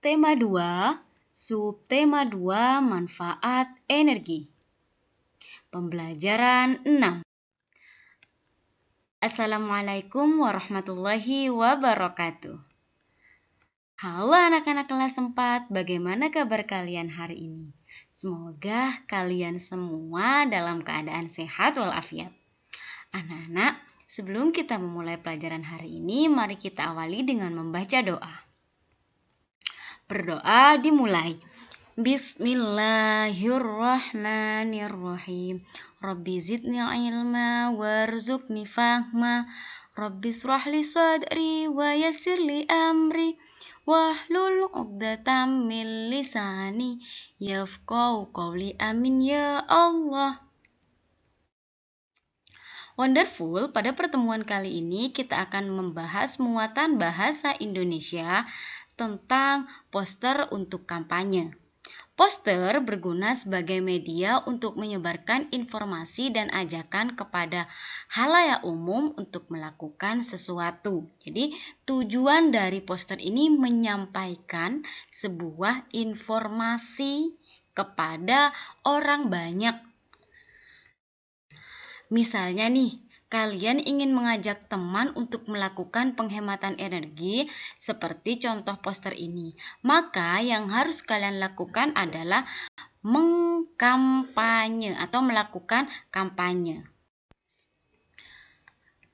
Tema 2, subtema 2, manfaat energi. Pembelajaran 6. Assalamualaikum warahmatullahi wabarakatuh. Halo anak-anak kelas 4, bagaimana kabar kalian hari ini? Semoga kalian semua dalam keadaan sehat walafiat. Anak-anak, sebelum kita memulai pelajaran hari ini, mari kita awali dengan membaca doa. Berdoa dimulai. Bismillahirrahmanirrahim. Rabbi zidni ilma warzuqni fahma. Rabbi shrahli sadri wa yassirli amri. Wahlul 'uqdatam min lisani yafqahu qawli. Amin ya Allah. Wonderful, pada pertemuan kali ini kita akan membahas muatan bahasa Indonesia tentang poster untuk kampanye. Poster berguna sebagai media untuk menyebarkan informasi dan ajakan kepada khalayak umum untuk melakukan sesuatu. Jadi, tujuan dari poster ini menyampaikan sebuah informasi kepada orang banyak. Misalnya nih, kalian ingin mengajak teman untuk melakukan penghematan energi seperti contoh poster ini. Maka yang harus kalian lakukan adalah mengkampanye atau melakukan kampanye.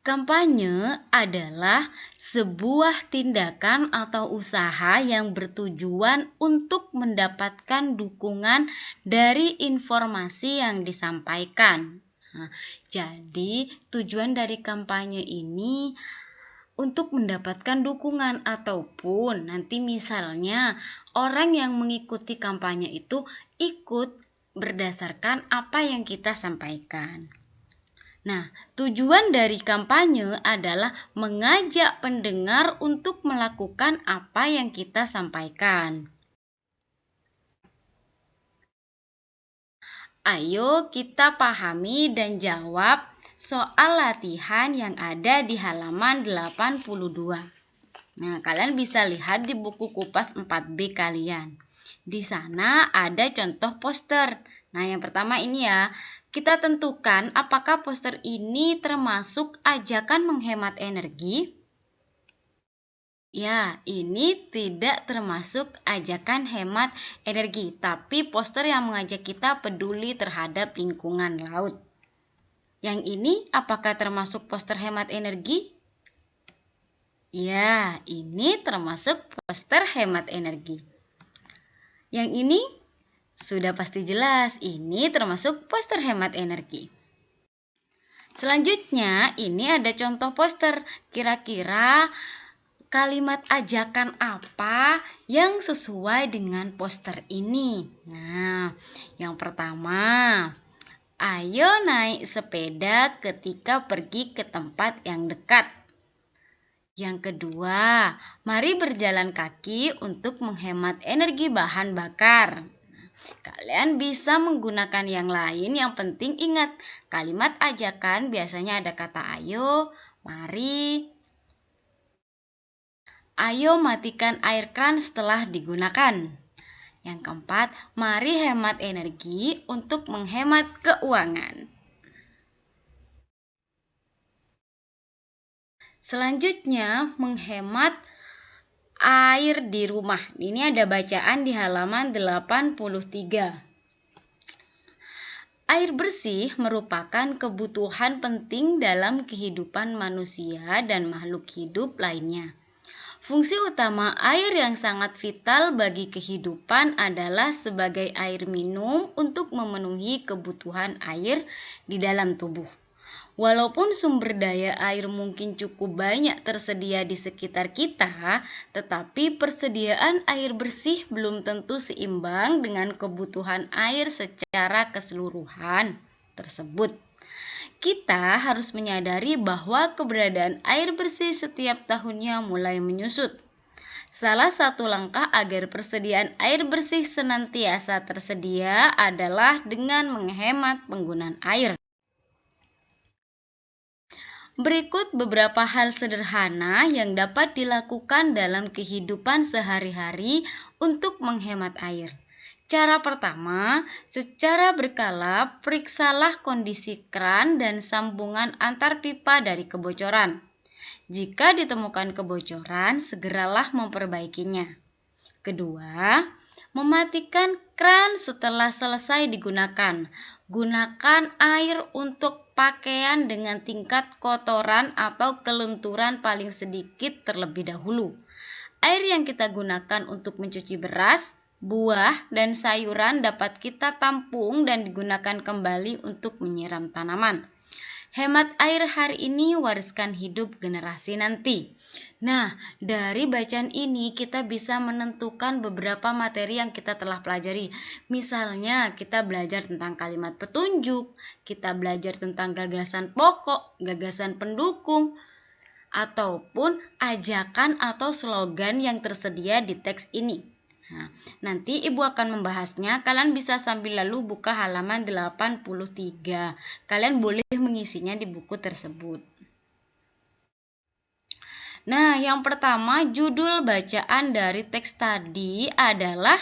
Kampanye adalah sebuah tindakan atau usaha yang bertujuan untuk mendapatkan dukungan dari informasi yang disampaikan. Nah, jadi tujuan dari kampanye ini untuk mendapatkan dukungan ataupun nanti misalnya orang yang mengikuti kampanye itu ikut berdasarkan apa yang kita sampaikan. Nah, tujuan dari kampanye adalah mengajak pendengar untuk melakukan apa yang kita sampaikan. Ayo kita pahami dan jawab soal latihan yang ada di halaman 82. Nah, kalian bisa lihat di buku Kupas 4B kalian. Di sana ada contoh poster. Nah, yang pertama ini ya. Kita tentukan apakah poster ini termasuk ajakan menghemat energi. Ya, ini tidak termasuk ajakan hemat energi, tapi poster yang mengajak kita peduli terhadap lingkungan laut. Yang ini apakah termasuk poster hemat energi? Ya, ini termasuk poster hemat energi. Yang ini sudah pasti jelas, ini termasuk poster hemat energi. Selanjutnya, ini ada contoh poster. Kira-kira kalimat ajakan apa yang sesuai dengan poster ini? Nah, yang pertama, ayo naik sepeda ketika pergi ke tempat yang dekat. Yang kedua, mari berjalan kaki untuk menghemat energi bahan bakar. Kalian bisa menggunakan yang lain, yang penting ingat, kalimat ajakan biasanya ada kata ayo, mari, ayo matikan air kran setelah digunakan. Yang keempat, mari hemat energi untuk menghemat keuangan. Selanjutnya, menghemat air di rumah. Ini ada bacaan di halaman 83. Air bersih merupakan kebutuhan penting dalam kehidupan manusia dan makhluk hidup lainnya. Fungsi utama air yang sangat vital bagi kehidupan adalah sebagai air minum untuk memenuhi kebutuhan air di dalam tubuh. Walaupun sumber daya air mungkin cukup banyak tersedia di sekitar kita, tetapi persediaan air bersih belum tentu seimbang dengan kebutuhan air secara keseluruhan tersebut. Kita harus menyadari bahwa keberadaan air bersih setiap tahunnya mulai menyusut. Salah satu langkah agar persediaan air bersih senantiasa tersedia adalah dengan menghemat penggunaan air. Berikut beberapa hal sederhana yang dapat dilakukan dalam kehidupan sehari-hari untuk menghemat air. Cara pertama, secara berkala periksalah kondisi kran dan sambungan antar pipa dari kebocoran. Jika ditemukan kebocoran, segeralah memperbaikinya. Kedua, mematikan kran setelah selesai digunakan. Gunakan air untuk pakaian dengan tingkat kotoran atau kelenturan paling sedikit terlebih dahulu. Air yang kita gunakan untuk mencuci beras, buah, dan sayuran dapat kita tampung dan digunakan kembali untuk menyiram tanaman. Hemat air hari ini, wariskan hidup generasi nanti. Nah, dari bacaan ini kita bisa menentukan beberapa materi yang kita telah pelajari. Misalnya, kita belajar tentang kalimat petunjuk, kita belajar tentang gagasan pokok, gagasan pendukung, ataupun ajakan atau slogan yang tersedia di teks ini. Nah, nanti Ibu akan membahasnya. Kalian bisa sambil lalu buka halaman 83. Kalian boleh mengisinya di buku tersebut. Nah, yang pertama judul bacaan dari teks tadi adalah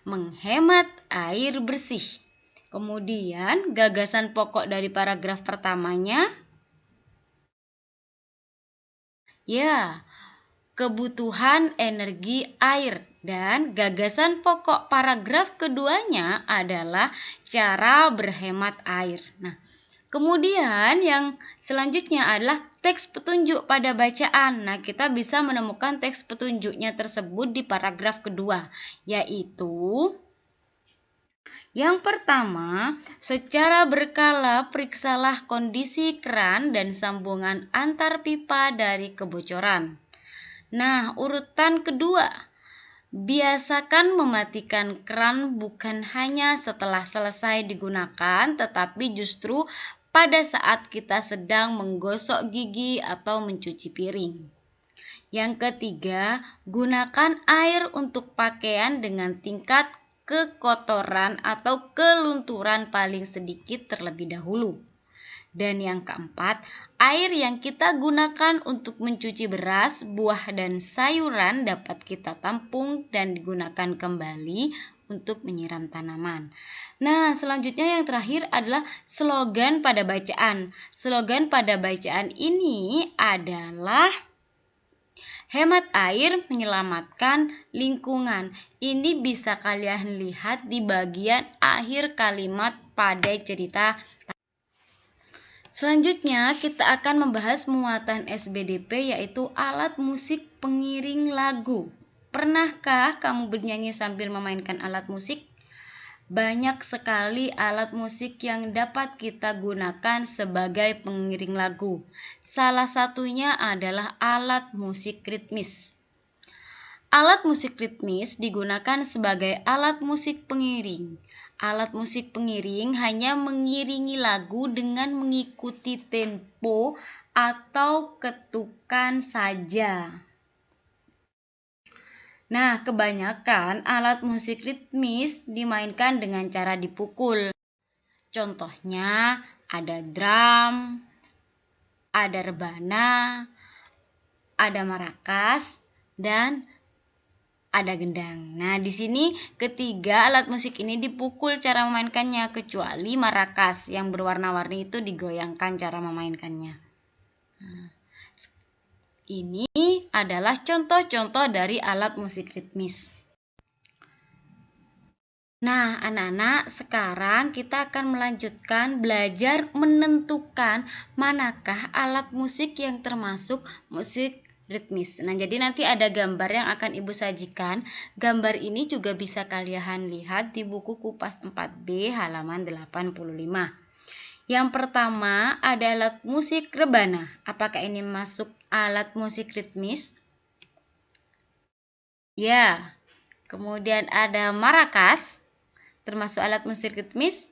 menghemat air bersih. Kemudian gagasan pokok dari paragraf pertamanya, ya, kebutuhan energi air. Dan gagasan pokok paragraf keduanya adalah cara berhemat air. Nah, kemudian yang selanjutnya adalah teks petunjuk pada bacaan. Nah, kita bisa menemukan teks petunjuknya tersebut di paragraf kedua, yaitu yang pertama, secara berkala periksalah kondisi kran dan sambungan antar pipa dari kebocoran. Nah, urutan kedua, biasakan mematikan kran bukan hanya setelah selesai digunakan, tetapi justru pada saat kita sedang menggosok gigi atau mencuci piring. Yang ketiga, gunakan air untuk pakaian dengan tingkat kekotoran atau kelunturan paling sedikit terlebih dahulu. Dan yang keempat, air yang kita gunakan untuk mencuci beras, buah, dan sayuran dapat kita tampung dan digunakan kembali untuk menyiram tanaman. Nah, selanjutnya yang terakhir adalah slogan pada bacaan. Slogan pada bacaan ini adalah hemat air, menyelamatkan lingkungan. Ini bisa kalian lihat di bagian akhir kalimat pada cerita. Selanjutnya kita akan membahas muatan SBDP, yaitu alat musik pengiring lagu. Pernahkah kamu bernyanyi sambil memainkan alat musik? Banyak sekali alat musik yang dapat kita gunakan sebagai pengiring lagu. Salah satunya adalah alat musik ritmis. Alat musik ritmis digunakan sebagai alat musik pengiring. Alat musik pengiring hanya mengiringi lagu dengan mengikuti tempo atau ketukan saja. Nah, kebanyakan alat musik ritmis dimainkan dengan cara dipukul. Contohnya ada drum, ada rebana, ada marakas, dan ada gendang. Nah, di sini ketiga alat musik ini dipukul cara memainkannya, kecuali marakas yang berwarna-warni itu digoyangkan cara memainkannya. Nah, ini adalah contoh-contoh dari alat musik ritmis. Nah, anak-anak, sekarang kita akan melanjutkan belajar menentukan manakah alat musik yang termasuk musik ritmis. Nah, jadi nanti ada gambar yang akan Ibu sajikan. Gambar ini juga bisa kalian lihat di buku Kupas 4B halaman 85. Yang pertama ada alat musik rebana. Apakah ini masuk alat musik ritmis? Ya. Kemudian ada marakas, termasuk alat musik ritmis?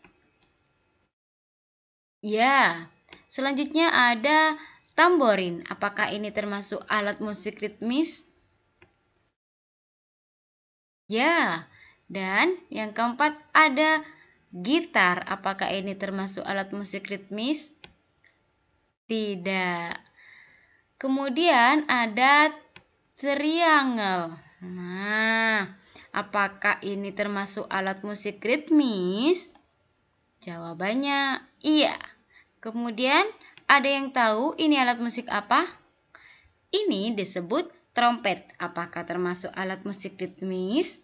Ya. Selanjutnya ada tamborin, apakah ini termasuk alat musik ritmis? Ya. Dan yang keempat ada gitar, apakah ini termasuk alat musik ritmis? Tidak. Kemudian ada triangle. Nah, apakah ini termasuk alat musik ritmis? Jawabannya iya. Kemudian ada yang tahu ini alat musik apa? Ini disebut trompet. Apakah termasuk alat musik ritmis?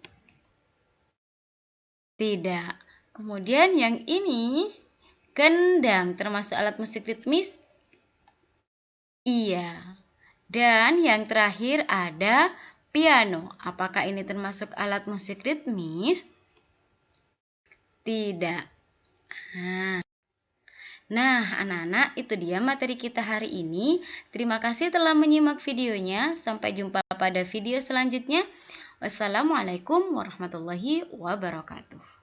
Tidak. Kemudian yang ini gendang termasuk alat musik ritmis? Iya. Dan yang terakhir ada piano. Apakah ini termasuk alat musik ritmis? Tidak. Nah, anak-anak, itu dia materi kita hari ini. Terima kasih telah menyimak videonya. Sampai jumpa pada video selanjutnya. Wassalamualaikum warahmatullahi wabarakatuh.